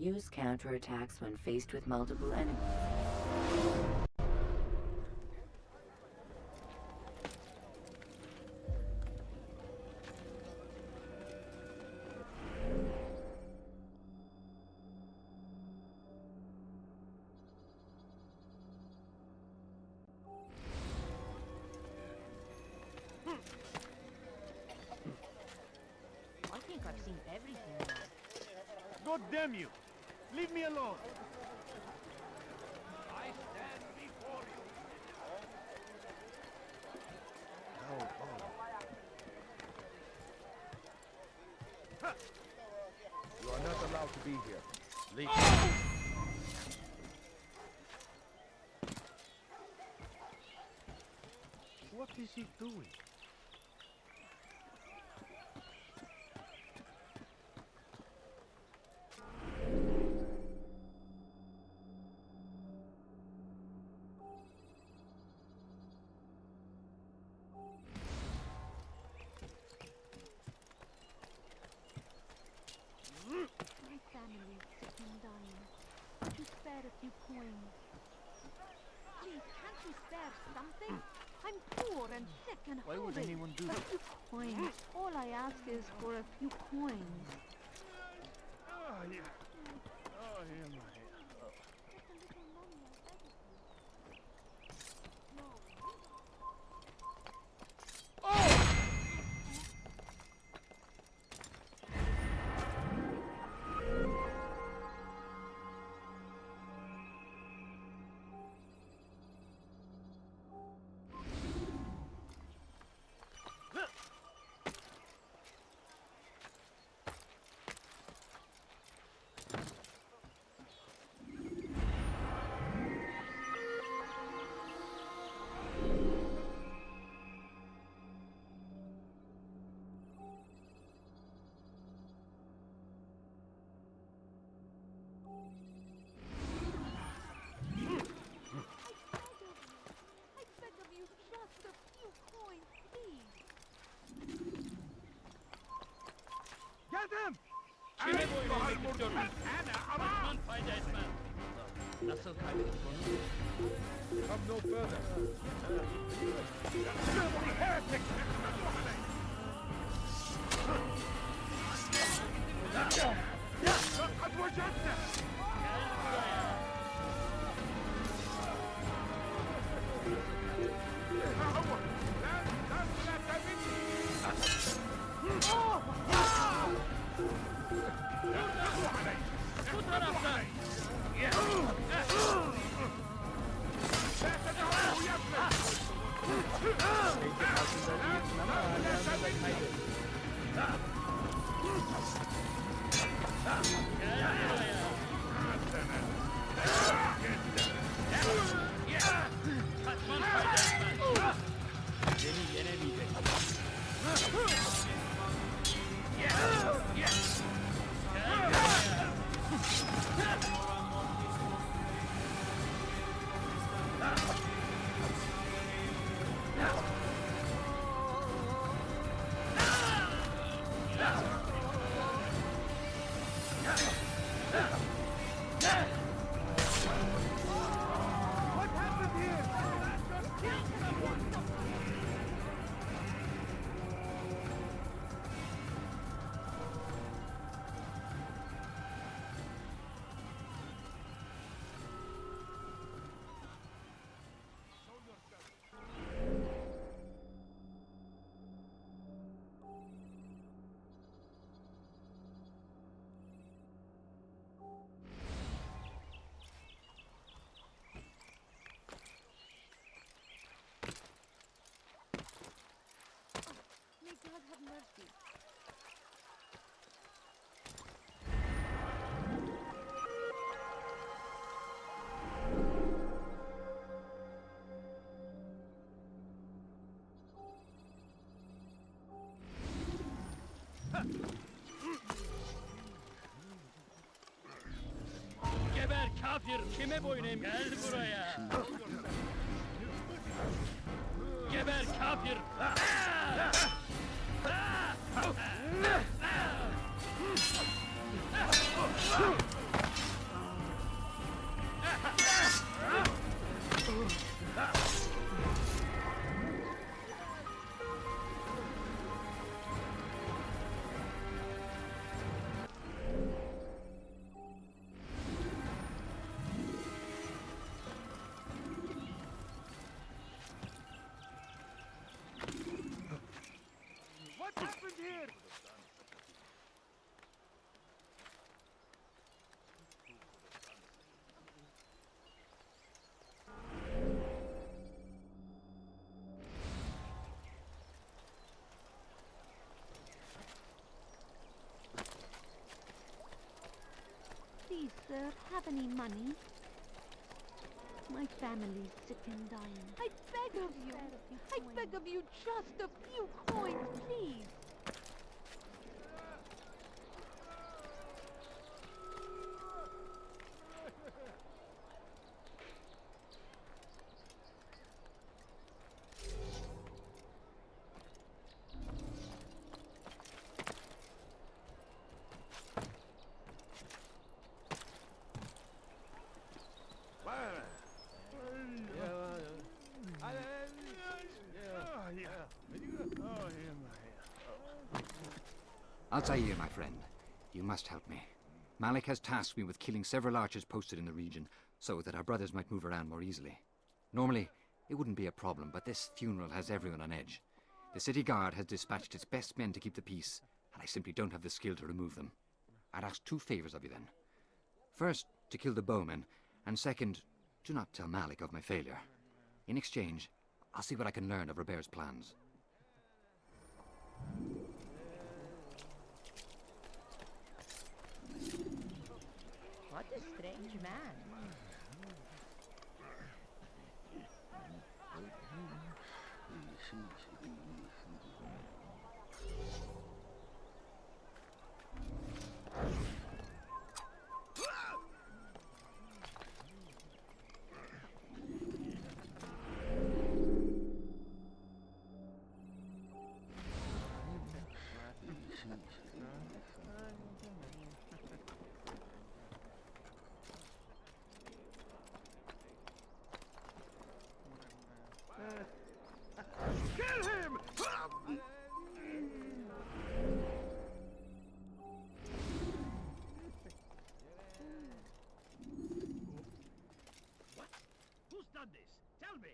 Use counterattacks when faced with multiple enemies. I think I've seen everything now. God damn you! Leave me alone! I stand before you! You are not allowed to be here. Leave. What is he doing? My family is sick and dying. Could you spare a few coins? Please, can't you spare something? I'm poor and sick and hungry. Why would anyone do A that? few coins. All I ask is for a few coins. Oh, yeah. Oh, yeah, my head. Just a little money, I beg of you. No. I beg of you, just a few coins, please. Get him! Kime boyun eğmek istiyorum? Kaçman fayda etmez. Nasıl kaybettik onu? Come no further. Bu taraftan! Kaçman fayda etmez. Seni yenemeyecek. What happened here? Just kill someone! May God have mercy. Geber kafir! Kime boyun eğmek? Gel buraya! Geber kafir! sir, have any money? My family's sick and dying. I beg of you. I beg of you, just a few coins, please. Al-Sayf, my friend, you must help me. Malik has tasked me with killing several archers posted in the region so that our brothers might move around more easily. Normally, it wouldn't be a problem, but this funeral has everyone on edge. The city guard has dispatched its best men to keep the peace, and I simply don't have the skill to remove them. I'd ask 2 favors of you then. First, to kill the bowmen, and second, do not tell Malik of my failure. In exchange, I'll see what I can learn of Robert's plans. What a strange man. Kill him! What? Who's done this? Tell me!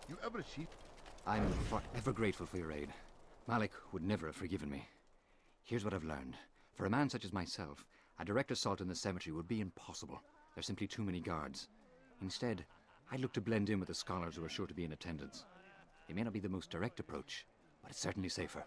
You ever see? I'm forever grateful for your aid. Malik would never have forgiven me. Here's what I've learned. For a man such as myself, a direct assault in the cemetery would be impossible. There's simply too many guards. Instead, I'd look to blend in with the scholars who are sure to be in attendance. It may not be the most direct approach, but it's certainly safer.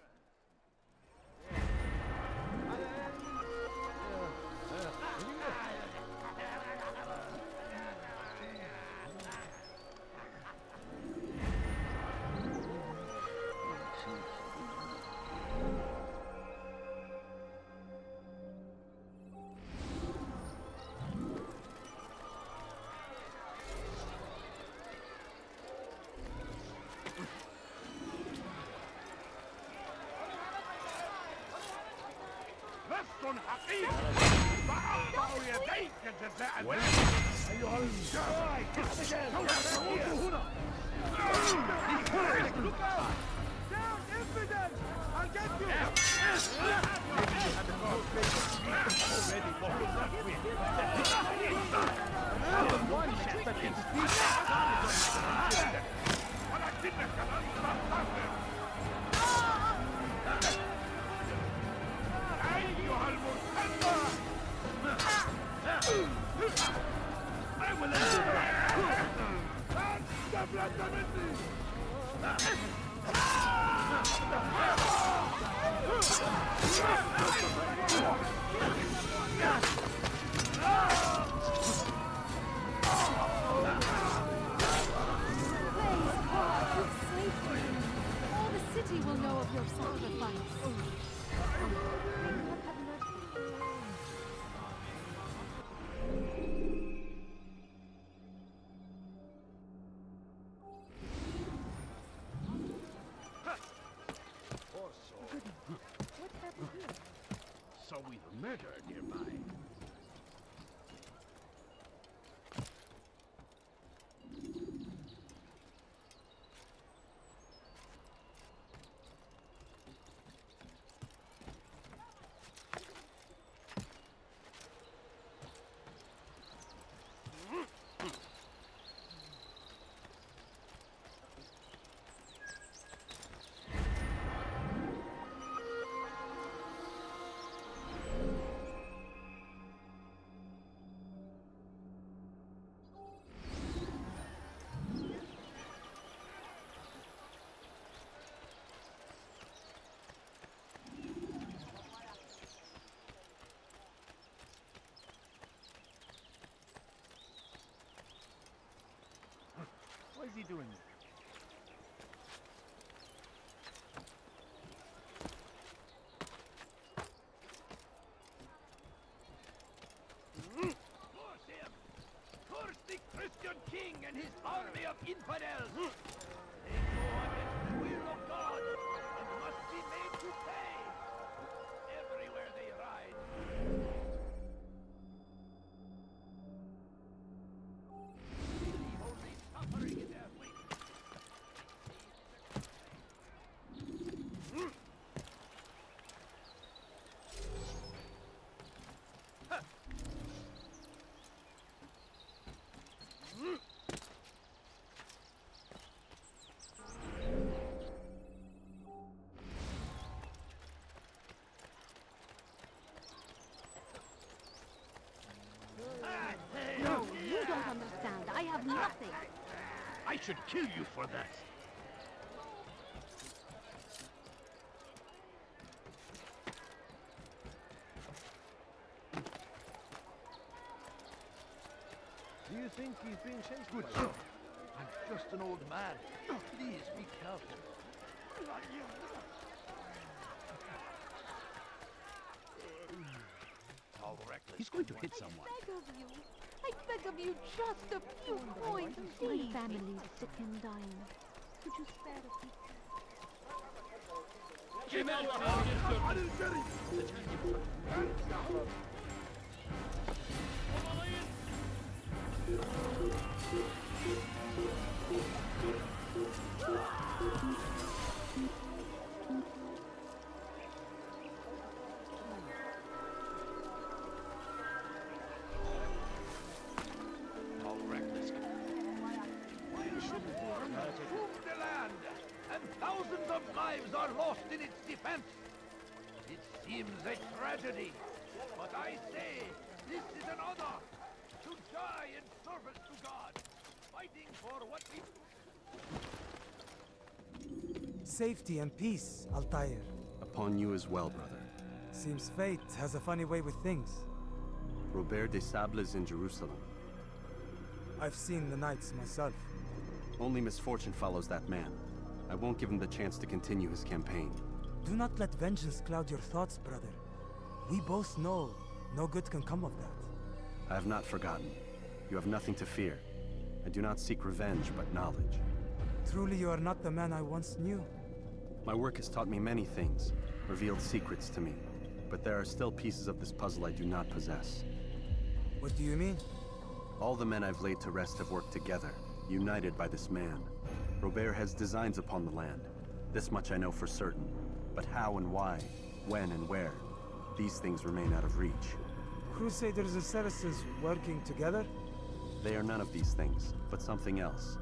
لص حقيقي فأقطع يديك جزاء أيها الجاي هنا Down, infidel! I'll get you! ولكنك لن تنتصر أيها المرتدى! I will أنت مني! All the city will know of your sacrifice. with murder nearby. What is he doing there? Curse him! Curse the Christian king and his army of infidels! They go against the will of God and must be made to pay! Everywhere they ride. Leave only suffering in their wake. No, you don't understand. I have nothing. I should kill you for that. Do you think he's being chased? Good by sir. I'm just an old man. Please be careful. How reckless. He's going to hit someone. I beg of you just a few coins, please. My family's sick and dying. Could you spare a few? Kemal How reckless. Consumed the land, and thousands of lives are lost in its defense. It seems a tragedy, but I say this is an honor to die in service to God, fighting for what we. Safety and peace, Altair. Upon you as well, brother. Seems fate has a funny way with things. Robert de Sable is in Jerusalem. I've seen the knights myself. Only misfortune follows that man. I won't give him the chance to continue his campaign. Do not let vengeance cloud your thoughts, brother. We both know no good can come of that. I have not forgotten. You have nothing to fear. I do not seek revenge, but knowledge. Truly you are not the man I once knew. My work has taught me many things, revealed secrets to me. But there are still pieces of this puzzle I do not possess. What do you mean? All the men I've laid to rest have worked together, united by this man. Robert has designs upon the land. This much I know for certain. But how and why, when and where, these things remain out of reach. Crusaders and Saracens working together? They are none of these things, but something else.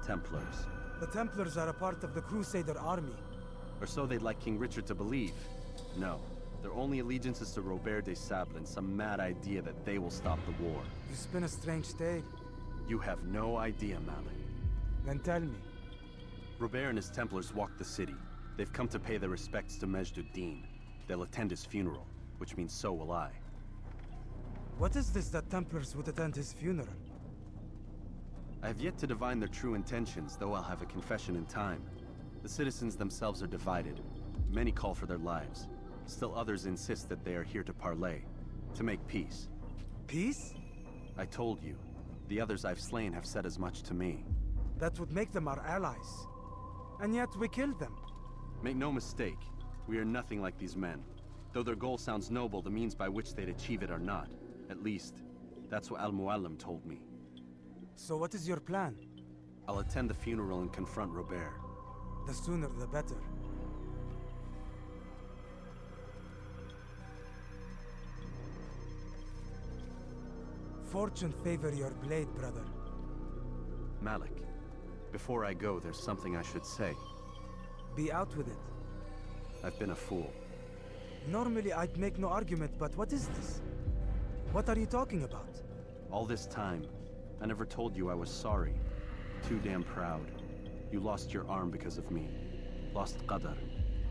Templars. The Templars are a part of the Crusader army. Or so they'd like King Richard to believe. No, their only allegiance is to Robert de Sable and some mad idea that they will stop the war. You spin a strange tale. You have no idea, Malik. Then tell me. Robert and his Templars walked the city. They've come to pay their respects to Majd-ud-Din. They'll attend his funeral, which means so will I. What is this that Templars would attend his funeral? I have yet to divine their true intentions, though I'll have a confession in time. The citizens themselves are divided. Many call for their lives. Still others insist that they are here to parley, to make peace. Peace? I told you. The others I've slain have said as much to me. That would make them our allies. And yet we killed them. Make no mistake, we are nothing like these men. Though their goal sounds noble, the means by which they'd achieve it are not. At least, that's what Al-Muallim told me. So what is your plan? I'll attend the funeral and confront Robert. The sooner the better. Fortune favor your blade, brother. Malik, before I go, there's something I should say. Be out with it. I've been a fool. Normally I'd make no argument, but what is this? What are you talking about? All this time, I never told you I was sorry. Too damn proud. You lost your arm because of me. Lost Qadar.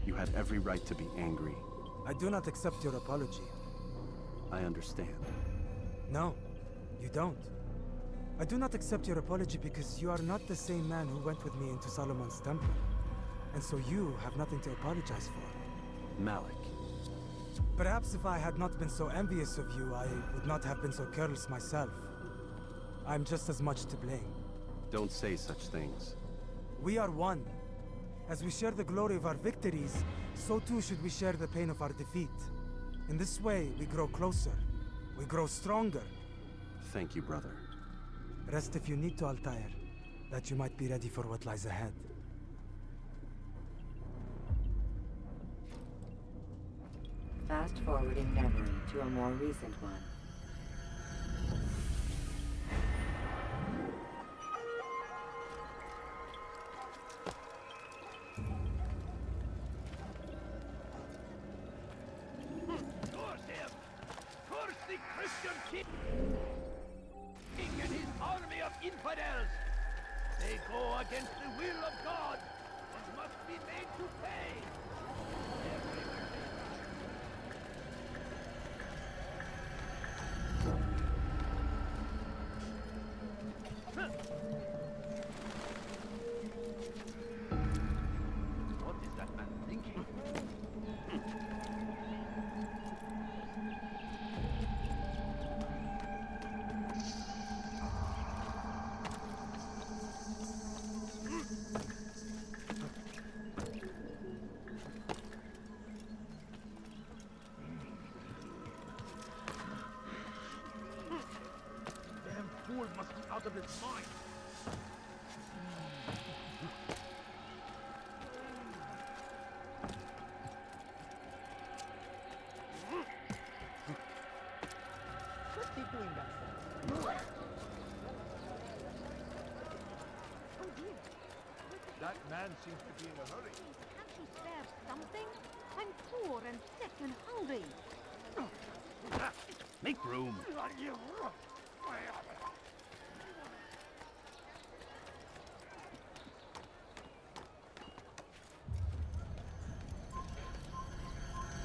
You had every right to be angry. I do not accept your apology. I understand. No, you don't. I do not accept your apology because you are not the same man who went with me into Solomon's temple. And so you have nothing to apologize for. Malik. Perhaps if I had not been so envious of you, I would not have been so careless myself. I'm just as much to blame. Don't say such things. We are one. As we share the glory of our victories, so too should we share the pain of our defeat. In this way, we grow closer. We grow stronger. Thank you, brother. Rest if you need to, Altair, that you might be ready for what lies ahead. Fast forwarding memory to a more recent one. Curse him! Curse the Christian king and his army of infidels! They go against the will of God and must be made to pay! What is that man thinking? Damn fool must be out of his mind. What's he doing back there? Oh dear. That man seems to be in a hurry. Can't you spare something? I'm poor and sick and hungry. Make room.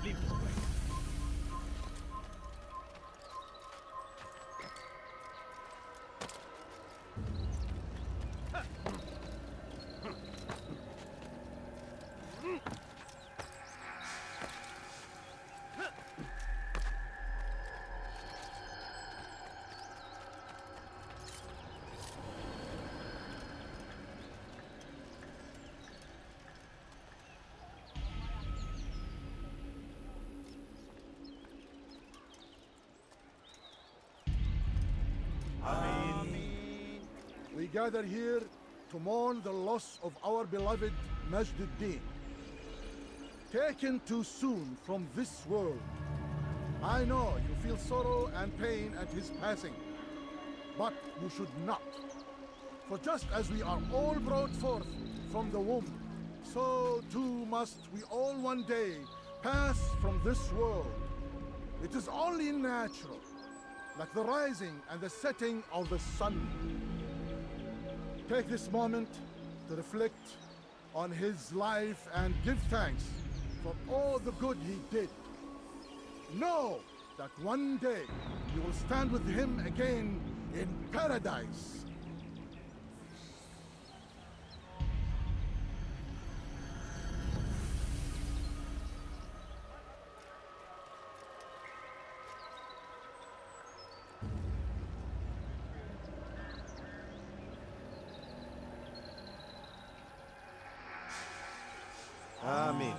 Leave this place. We gather here to mourn the loss of our beloved Majd-ud-Din. Taken too soon from this world. I know you feel sorrow and pain at his passing, but you should not. For just as we are all brought forth from the womb, so too must we all one day pass from this world. It is only natural, like the rising and the setting of the sun. Take this moment to reflect on his life and give thanks for all the good he did. Know that one day you will stand with him again in paradise. Amen.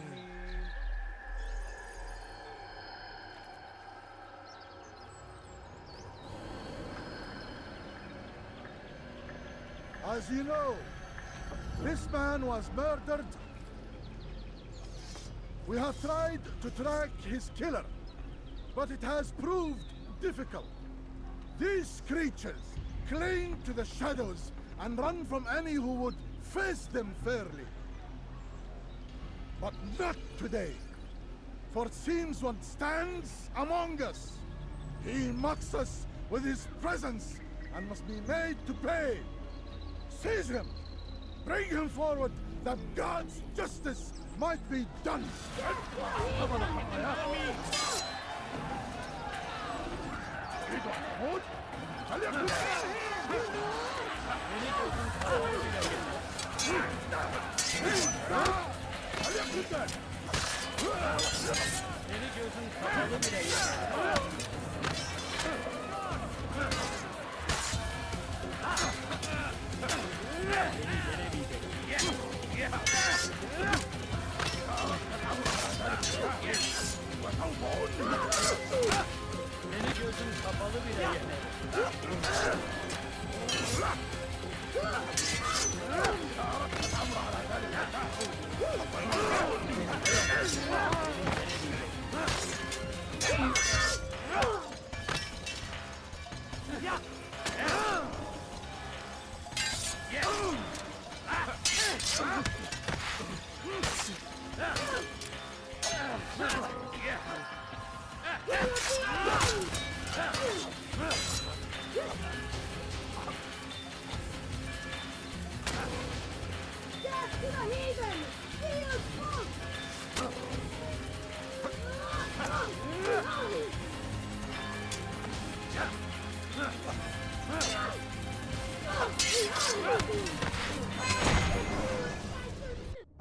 As you know, this man was murdered. We have tried to track his killer, but it has proved difficult. These creatures cling to the shadows and run from any who would face them fairly. But not today, for it seems one stands among us. He mocks us with his presence and must be made to pay. Seize him! Bring him forward that God's justice might be done!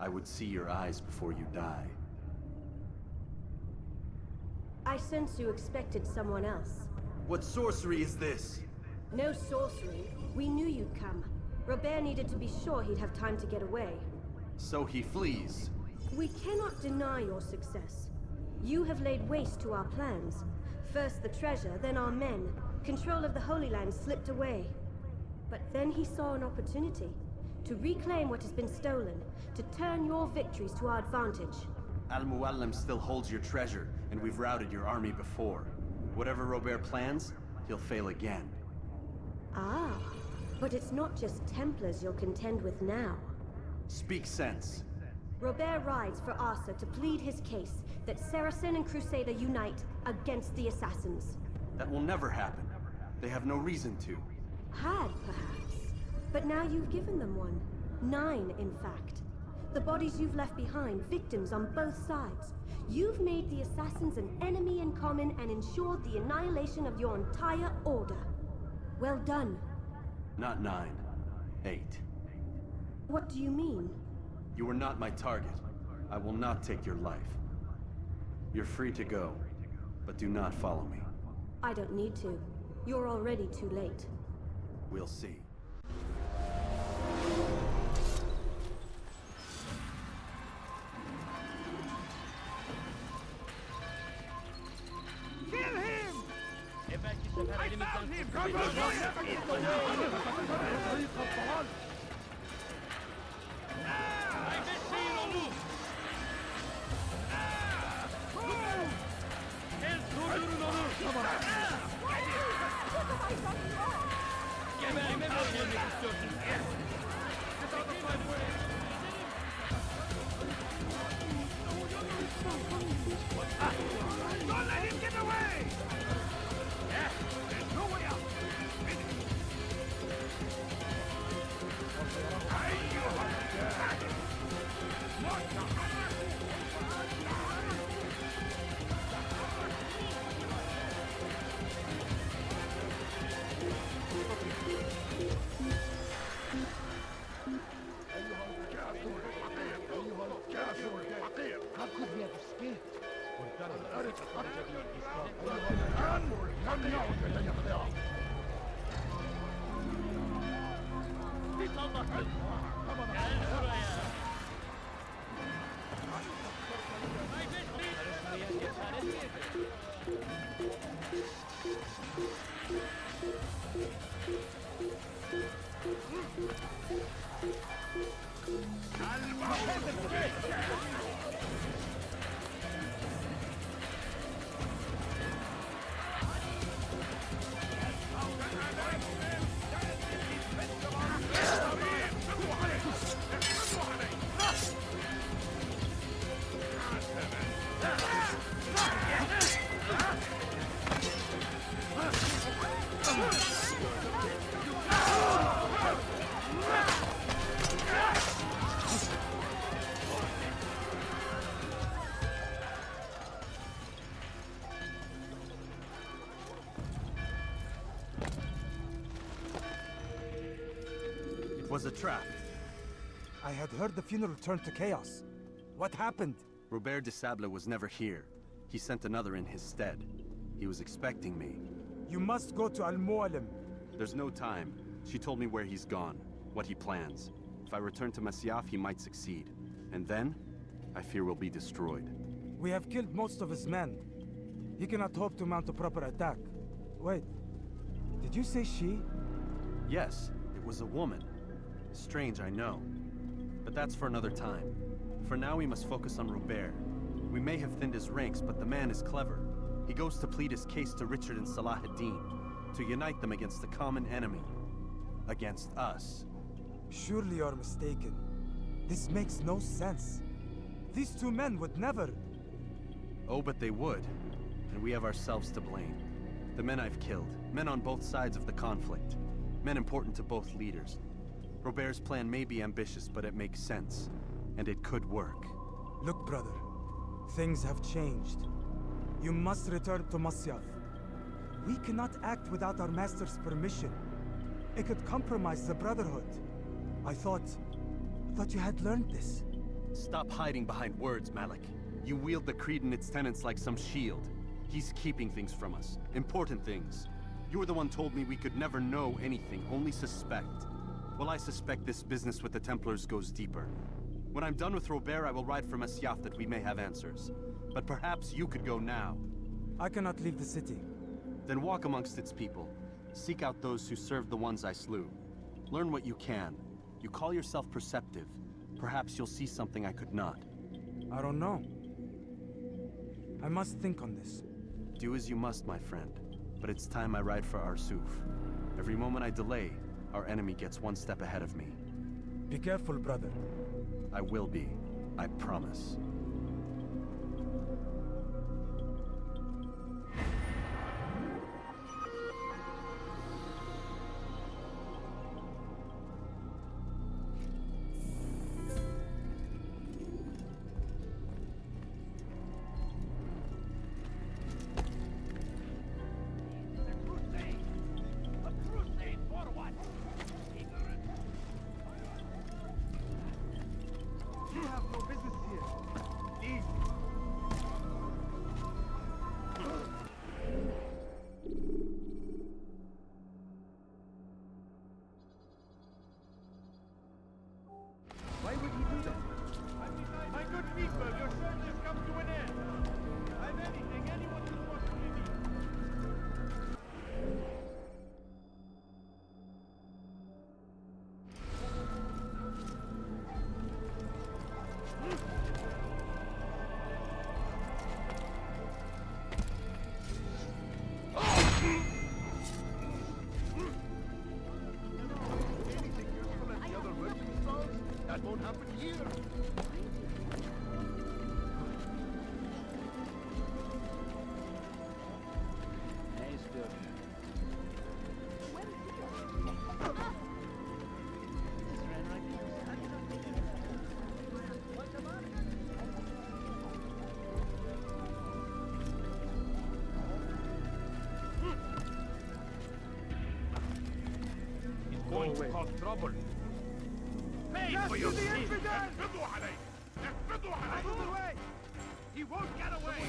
I would see your eyes before you die. I sense you expected someone else. What sorcery is this? No sorcery. We knew you'd come. Robert needed to be sure he'd have time to get away. So he flees. We cannot deny your success. You have laid waste to our plans. First the treasure, then our men. Control of the Holy Land slipped away. But then he saw an opportunity to reclaim what has been stolen, to turn your victories to our advantage. Al-Muallim still holds your treasure, and we've routed your army before. Whatever Robert plans, he'll fail again. Ah, but it's not just Templars you'll contend with now. Speak sense. Robert rides for Asa to plead his case that Saracen and Crusader unite against the Assassins. That will never happen. They have no reason to. Had, perhaps. But now you've given them one. 9, in fact. The bodies you've left behind, victims on both sides. You've made the Assassins an enemy in common and ensured the annihilation of your entire order. Well done. Not 9. 8. What do you mean? You are not my target. I will not take your life. You're free to go, but do not follow me. I don't need to. You're already too late. We'll see. Kill him! I found him! Don't let him get away! Yeah, there's no way out. Was a trap. I had heard the funeral turned to chaos. What happened? Robert de Sable was never here. He sent another in his stead. He was expecting me. You must go to Al-Mu'alim. There's no time. She told me where he's gone, what he plans. If I return to Masyaf, he might succeed. And then, I fear we'll be destroyed. We have killed most of his men. He cannot hope to mount a proper attack. Wait, did you say she? Yes, it was a woman. Strange, I know. But that's for another time. For now, we must focus on Robert. We may have thinned his ranks, but the man is clever. He goes to plead his case to Richard and Salah ad-Din, to unite them against the common enemy. Against us. Surely you're mistaken. This makes no sense. These two men would never... Oh, but they would. And we have ourselves to blame. The men I've killed, men on both sides of the conflict. Men important to both leaders. Robert's plan may be ambitious, but it makes sense. And it could work. Look, brother. Things have changed. You must return to Masyaf. We cannot act without our master's permission. It could compromise the Brotherhood. I thought you had learned this. Stop hiding behind words, Malik. You wield the creed and its tenets like some shield. He's keeping things from us. Important things. You were the one told me we could never know anything, only suspect. Well, I suspect this business with the Templars goes deeper. When I'm done with Robert, I will ride for Masyaf that we may have answers. But perhaps you could go now. I cannot leave the city. Then walk amongst its people. Seek out those who served the ones I slew. Learn what you can. You call yourself perceptive. Perhaps you'll see something I could not. I don't know. I must think on this. Do as you must, my friend. But it's time I ride for Arsuf. Every moment I delay, our enemy gets one step ahead of me. Be careful, brother. I will be. I promise. Why would he do that? My good people, your search has come to an end. I've anything anyone could possibly need. Anything useful at the other merchant stalls? That won't happen here. It's going to cause trouble. Pay for your sins! اقبضوا عليه! اقبضوا عليه! Move away! He won't get away!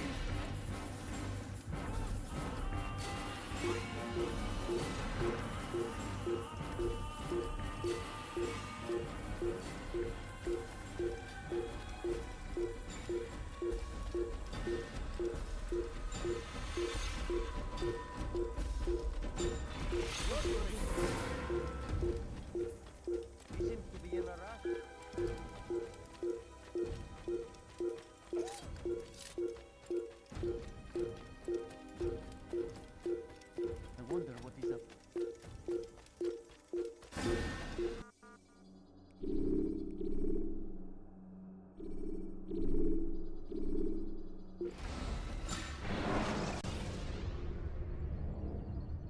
He seems to be in a rush. I wonder what he's up to.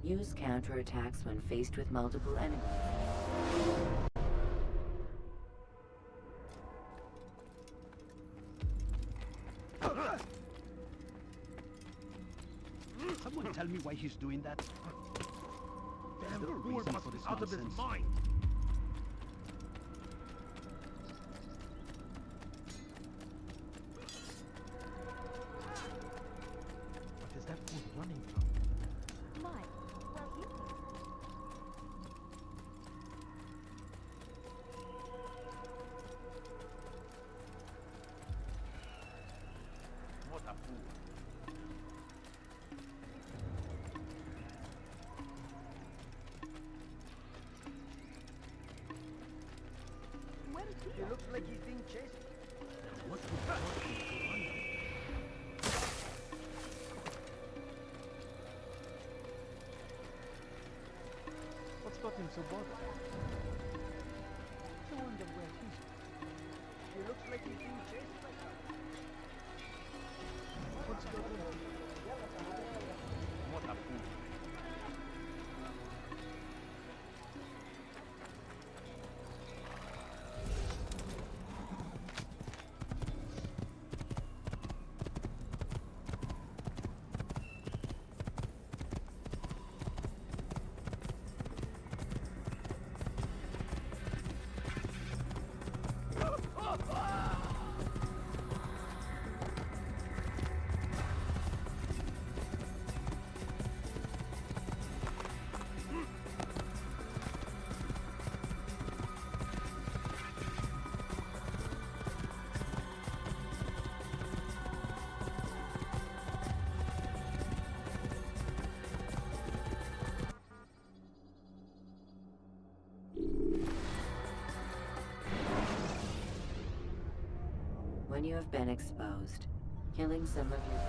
Use counterattacks when faced with multiple enemies. Someone tell me why he's doing that? Damn fool must be out of his mind. He looks like he's being chased. What would cause him to run? What's got him so bothered? I wonder where he's going. He looks like he's being chased by something. What's got him? What a fool. When you have been exposed, killing some of your...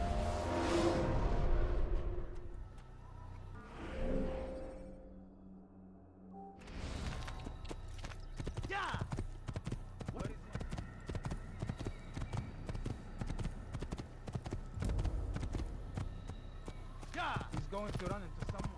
He's going to run into someone.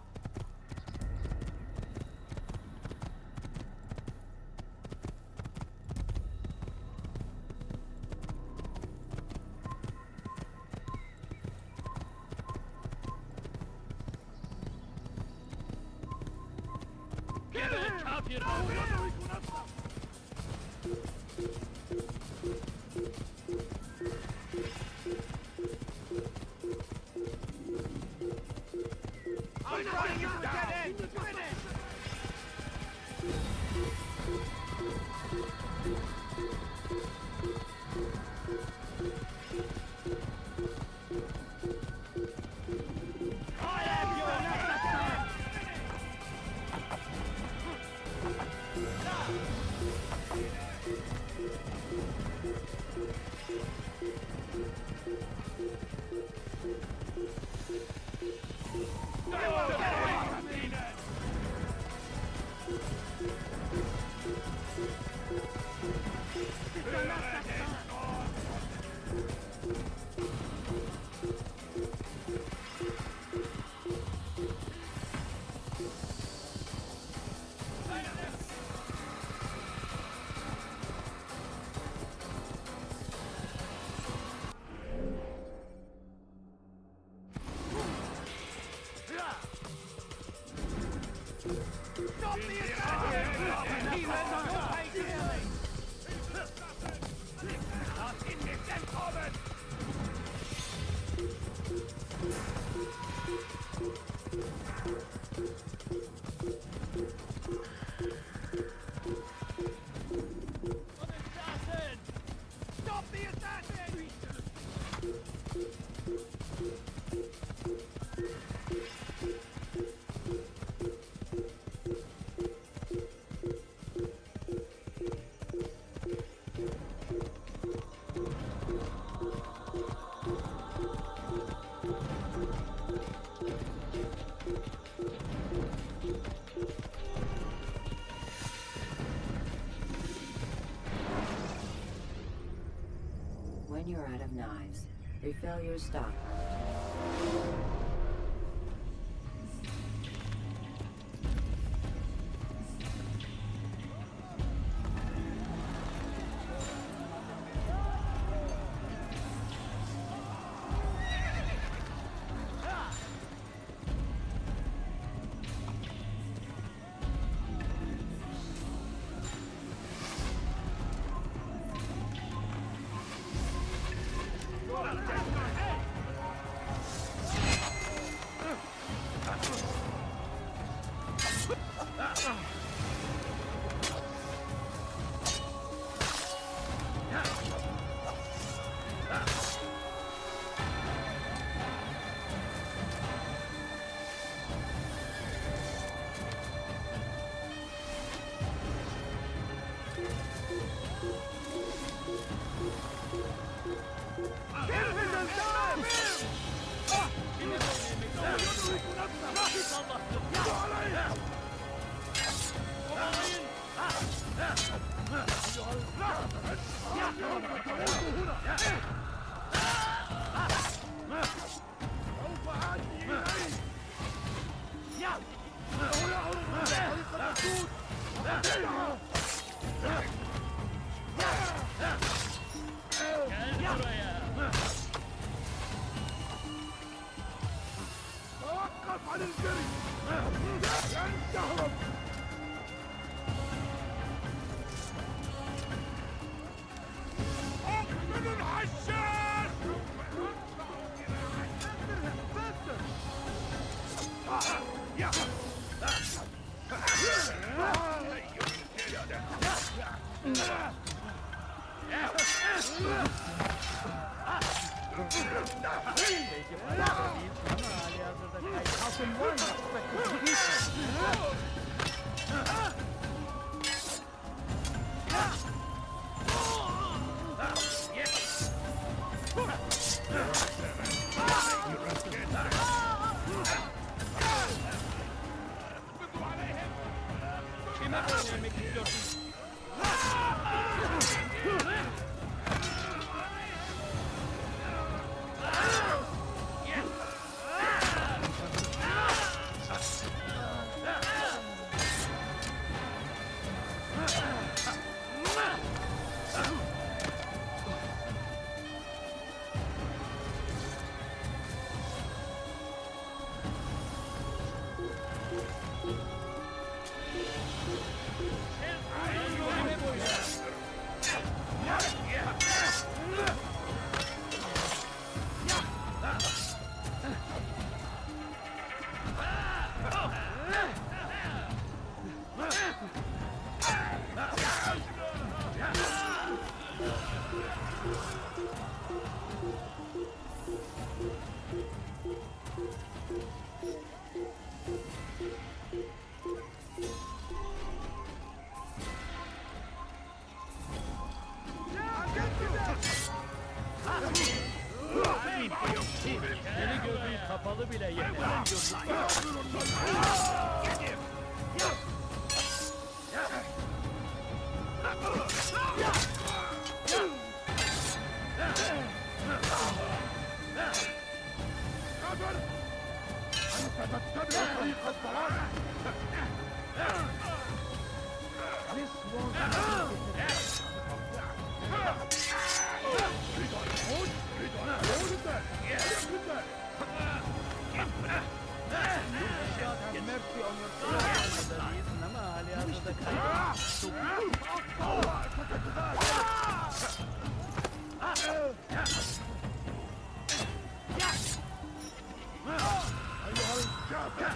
When you're out of knives, refill your stock. عن الجري لن تهرب من الحشاش How can one expect to beat them? Seni gözü kapalı bile yeter. أنت تتبع طريق الضلال أيها الكافر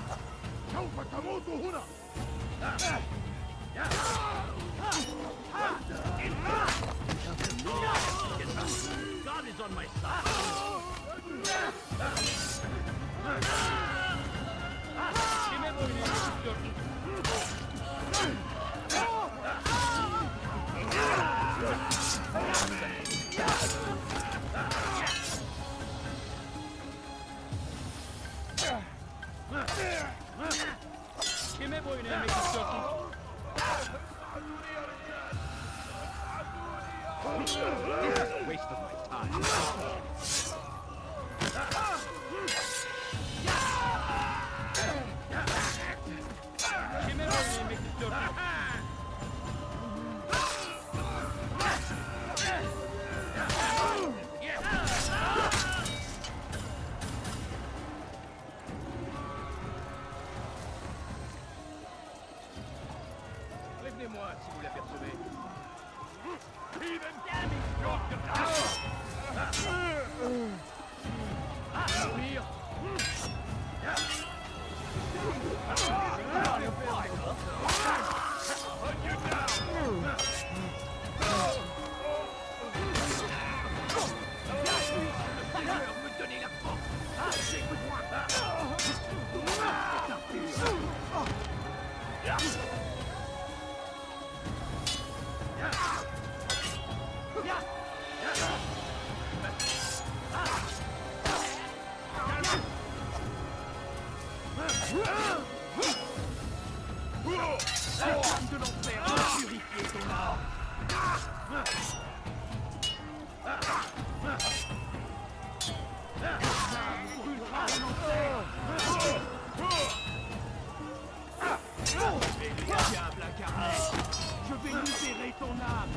سوف تموت هنا God is on my side. Kime oynamak istiyorsun? Kime boyun eğmek istiyorsun? This is a waste of my time. Kime boyun eğmek istiyorsun? Prévenez-moi si vous l'apercevez. De l'enfer, purifier ton âme. Diable incarné, je vais libérer ton âme.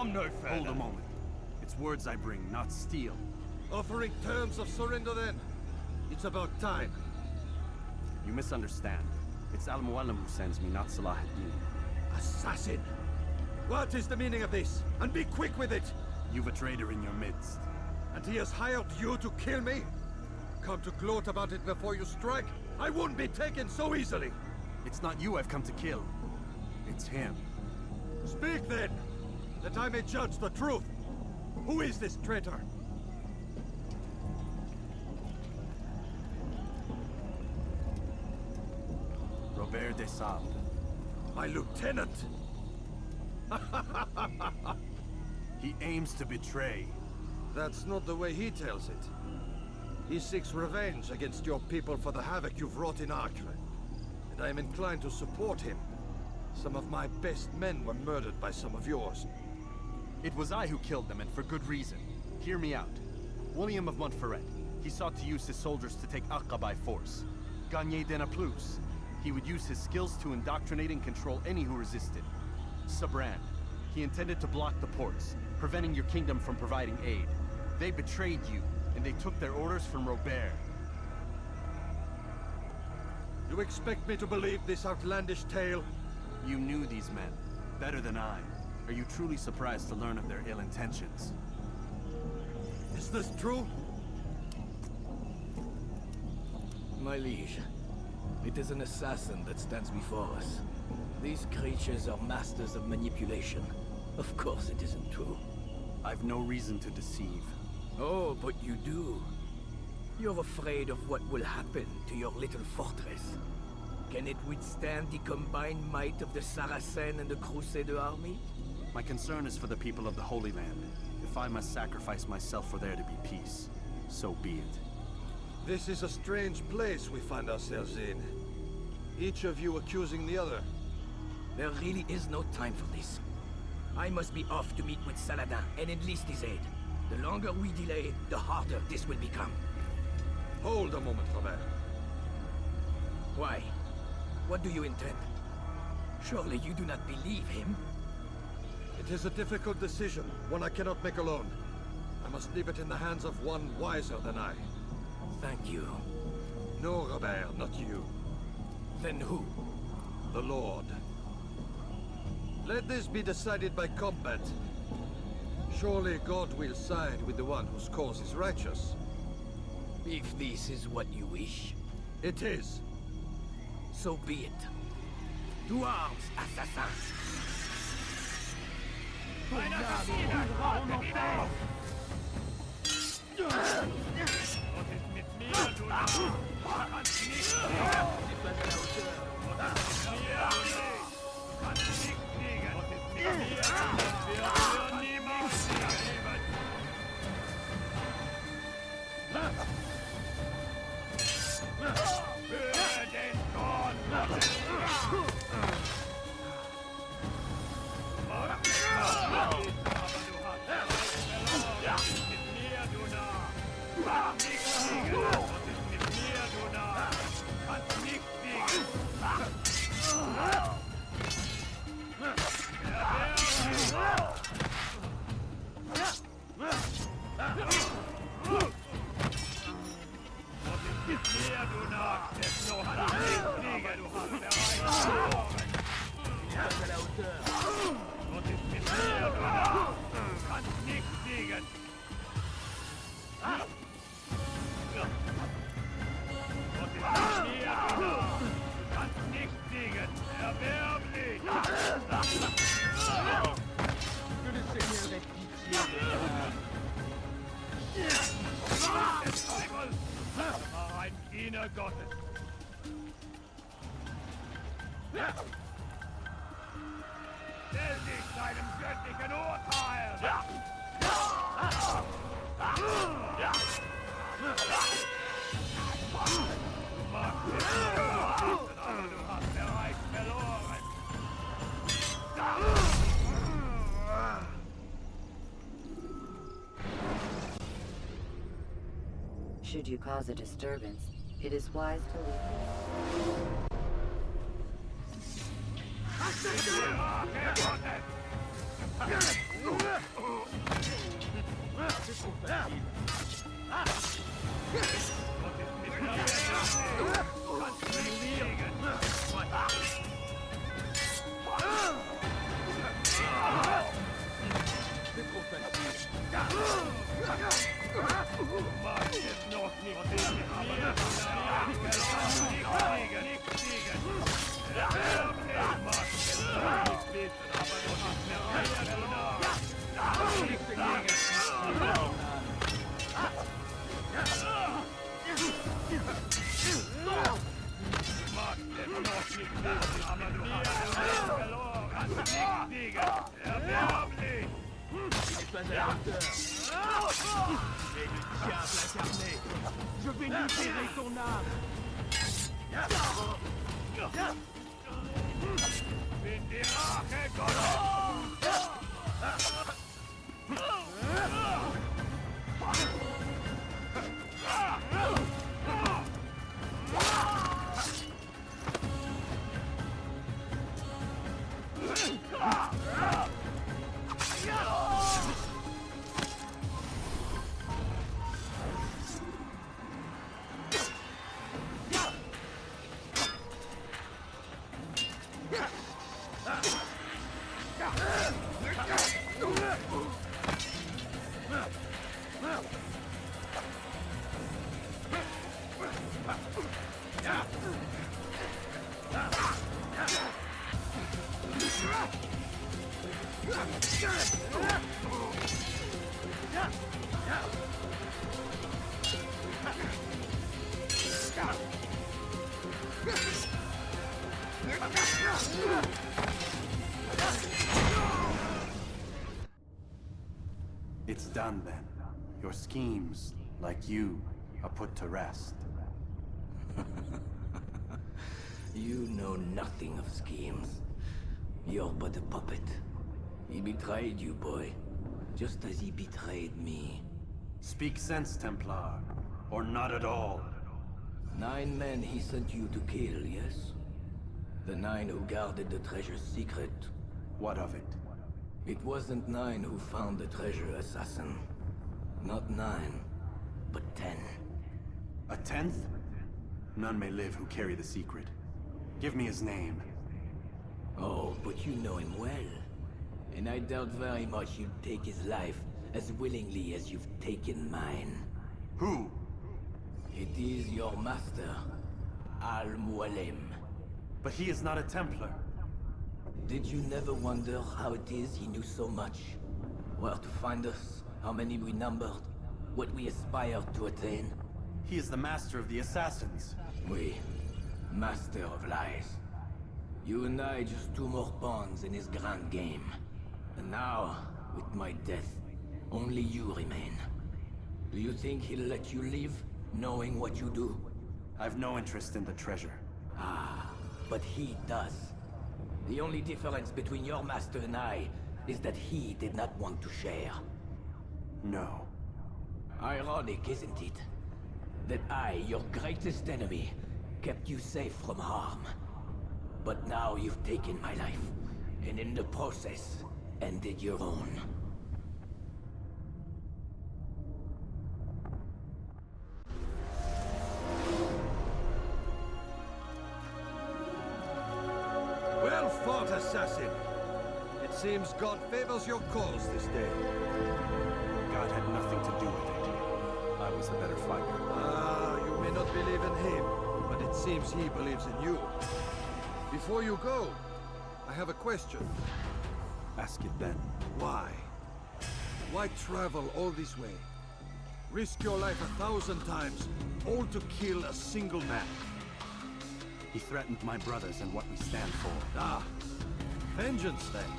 come no further. Hold a moment. It's words I bring, not steel. Offering terms of surrender then? It's about time. You misunderstand. It's Al-Mualim who sends me, not Salah ad-Din. Assassin! What is the meaning of this? And be quick with it! You've a traitor in your midst. And he has hired you to kill me? Come to gloat about it before you strike? I won't be taken so easily! It's not you I've come to kill. It's him. Speak then, that I may judge the truth. Who is this traitor? Robert de Sable. My lieutenant! He aims to betray. That's not the way he tells it. He seeks revenge against your people for the havoc you've wrought in Acre. And I am inclined to support him. Some of my best men were murdered by some of yours. It was I who killed them, and for good reason. Hear me out. William of Montferrat. He sought to use his soldiers to take Acre by force. Gagné de Naplouse. He would use his skills to indoctrinate and control any who resisted. Sabran. He intended to block the ports, preventing your kingdom from providing aid. They betrayed you, and they took their orders from Robert. You expect me to believe this outlandish tale? You knew these men, better than I. Are you truly surprised to learn of their ill intentions? Is this true? My liege, it is an assassin that stands before us. These creatures are masters of manipulation. Of course it isn't true. I've no reason to deceive. Oh, but you do. You're afraid of what will happen to your little fortress. Can it withstand the combined might of the Saracen and the Crusader army? My concern is for the people of the Holy Land. If I must sacrifice myself for there to be peace, so be it. This is a strange place we find ourselves in. Each of you accusing the other. There really is no time for this. I must be off to meet with Saladin and enlist his aid. The longer we delay, the harder this will become. Hold a moment, Robert. Why? What do you intend? Surely you do not believe him? It is a difficult decision, one I cannot make alone. I must leave it in the hands of one wiser than I. Thank you. No, Robert, not you. Then who? The Lord. Let this be decided by combat. Surely God will side with the one whose cause is righteous. If this is what you wish. It is. So be it. To arms, assassins! Should you cause a disturbance, it is wise to leave. Je vais libérer ton âme. It's done then. Your schemes, like you, are put to rest. You know nothing of schemes. You're but a puppet. He betrayed you, boy. Just as he betrayed me. Speak sense, Templar. Or not at all. 9 men he sent you to kill, yes? The 9 who guarded the treasure's secret. What of it? It wasn't 9 who found the treasure, assassin. Not 9, but 10. A 10th? None may live who carry the secret. Give me his name. Oh, but you know him well. And I doubt very much you'd take his life as willingly as you've taken mine. Who? It is your master, Al-Mualim. But he is not a Templar. Did you never wonder how it is he knew so much? Where to find us, how many we numbered, what we aspired to attain? He is the master of the assassins. We, master of lies. You and I just 2 more pawns in his grand game. And now, with my death, only you remain. Do you think he'll let you live, knowing what you do? I've no interest in the treasure. Ah, but he does. The only difference between your master and I is that he did not want to share. No. Ironic, isn't it? That I, your greatest enemy, kept you safe from harm. But now you've taken my life, and in the process, ended your own. Well fought, assassin. It seems God favors your cause this day. God had nothing to do with it. I was the better fighter. Ah, you may not believe in him, but it seems he believes in you. Before you go, I have a question. Ask it then. Why? Why travel all this way? Risk your life 1,000 times, all to kill a single man. He threatened my brothers and what we stand for. Ah, vengeance then.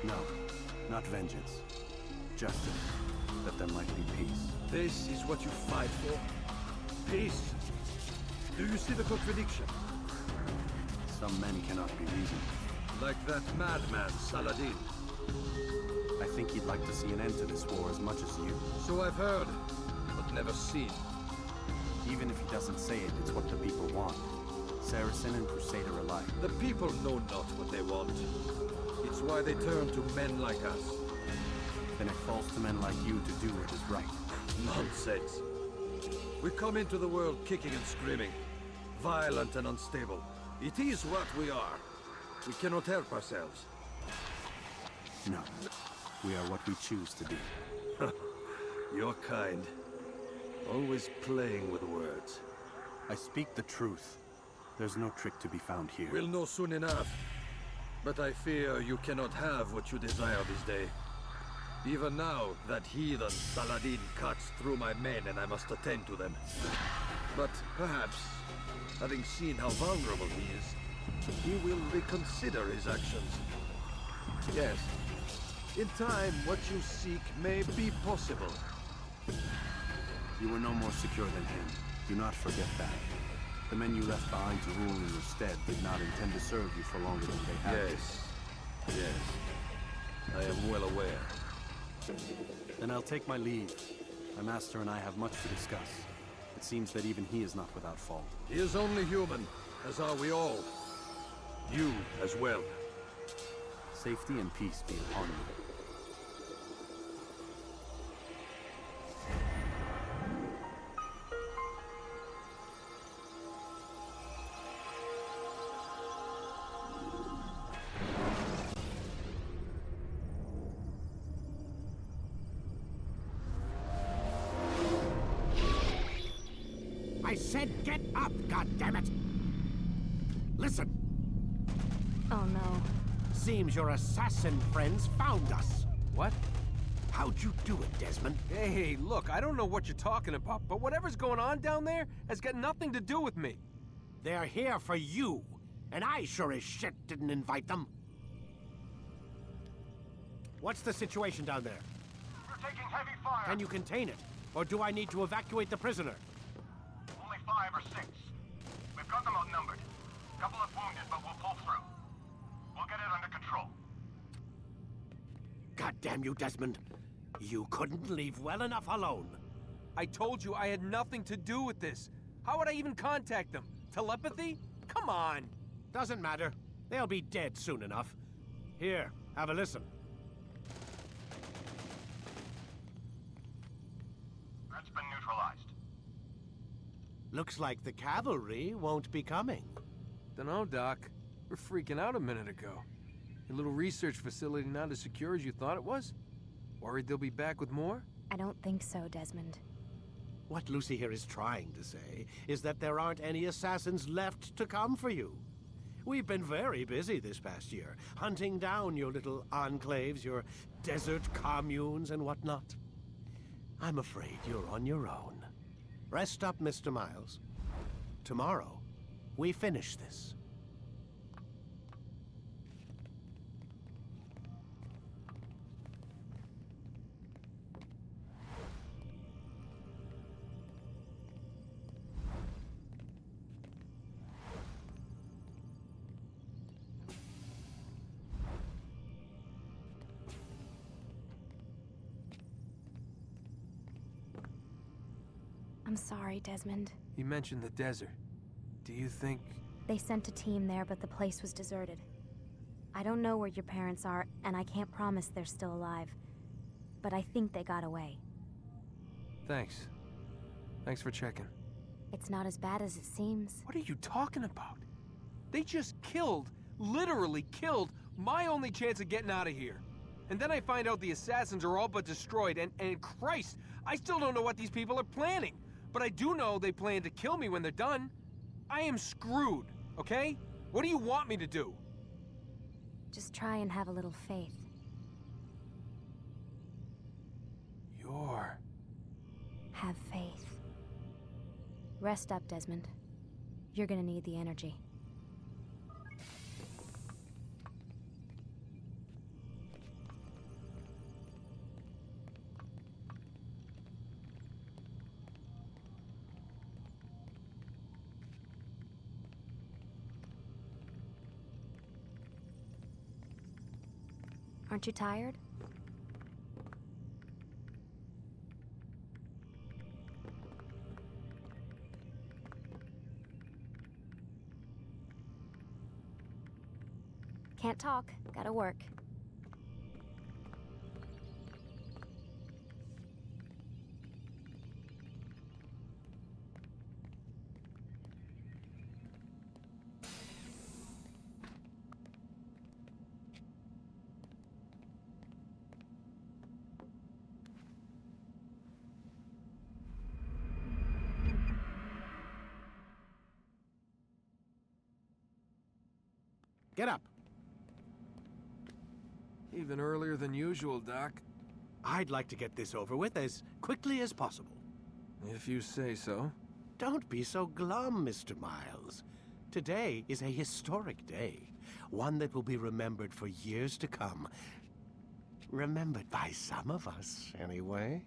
No, not vengeance. Justice, that there might be peace. This is what you fight for? Peace? Do you see the contradiction? Some men cannot be reasoned. Like that madman, Saladin. I think he'd like to see an end to this war as much as you. So I've heard, but never seen. Even if he doesn't say it, it's what the people want. Saracen and Crusader alike. The people know not what they want. It's why they turn to men like us. Then it falls to men like you to do what is right. Nonsense. We come into the world kicking and screaming. Violent and unstable. It is what we are. We cannot help ourselves. No. We are what we choose to be. You're kind. Always playing with words. I speak the truth. There's no trick to be found here. We'll know soon enough. But I fear you cannot have what you desire this day. Even now, that heathen Saladin cuts through my men and I must attend to them. But perhaps, having seen how vulnerable he is, he will reconsider his actions. Yes, in time, what you seek may be possible. You were no more secure than him. Do not forget that. The men you left behind to rule in your stead did not intend to serve you for longer than they had. Yes. I am well aware. Then I'll take my leave. My master and I have much to discuss. It seems that even he is not without fault. He is only human, as are we all. You as well. Safety and peace be upon you. I said get up, goddammit! Listen! Oh no. Seems your assassin friends found us. What? How'd you do it, Desmond? Hey, look, I don't know what you're talking about, but whatever's going on down there has got nothing to do with me. They're here for you, and I sure as shit didn't invite them. What's the situation down there? We're taking heavy fire. Can you contain it? Or do I need to evacuate the prisoner? Only 5 or 6. We've got them outnumbered. Couple of wounded, but we'll pull through. We'll get it under control. God damn you, Desmond. You couldn't leave well enough alone. I told you I had nothing to do with this. How would I even contact them? Telepathy? Come on. Doesn't matter. They'll be dead soon enough. Here, have a listen. That's been neutralized. Looks like the cavalry won't be coming. Dunno, Doc. We're freaking out a minute ago. Your little research facility not as secure as you thought it was? Worried they'll be back with more? I don't think so, Desmond. What Lucy here is trying to say is that there aren't any assassins left to come for you. We've been very busy this past year, hunting down your little enclaves, your desert communes and whatnot. I'm afraid you're on your own. Rest up, Mr. Miles. Tomorrow, we finish this. I'm sorry, Desmond. You mentioned the desert. Do you think... They sent a team there, but the place was deserted. I don't know where your parents are, and I can't promise they're still alive. But I think they got away. Thanks. Thanks for checking. It's not as bad as it seems. What are you talking about? They just killed, literally killed, my only chance of getting out of here. And then I find out the assassins are all but destroyed, and Christ, I still don't know what these people are planning. But I do know they plan to kill me when they're done. I am screwed, okay? What do you want me to do? Just try and have a little faith. Have faith. Rest up, Desmond. You're gonna need the energy. Aren't you tired? Can't talk. Gotta work. Get up. Even earlier than usual, Doc. I'd like to get this over with as quickly as possible. If you say so. Don't be so glum, Mr. Miles. Today is a historic day. One that will be remembered for years to come. Remembered by some of us, anyway.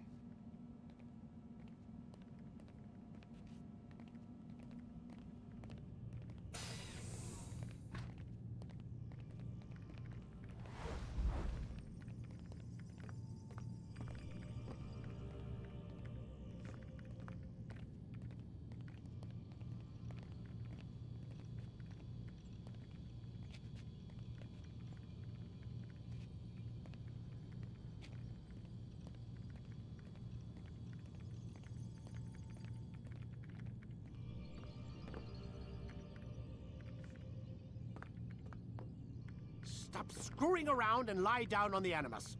Stop screwing around and lie down on the Animus.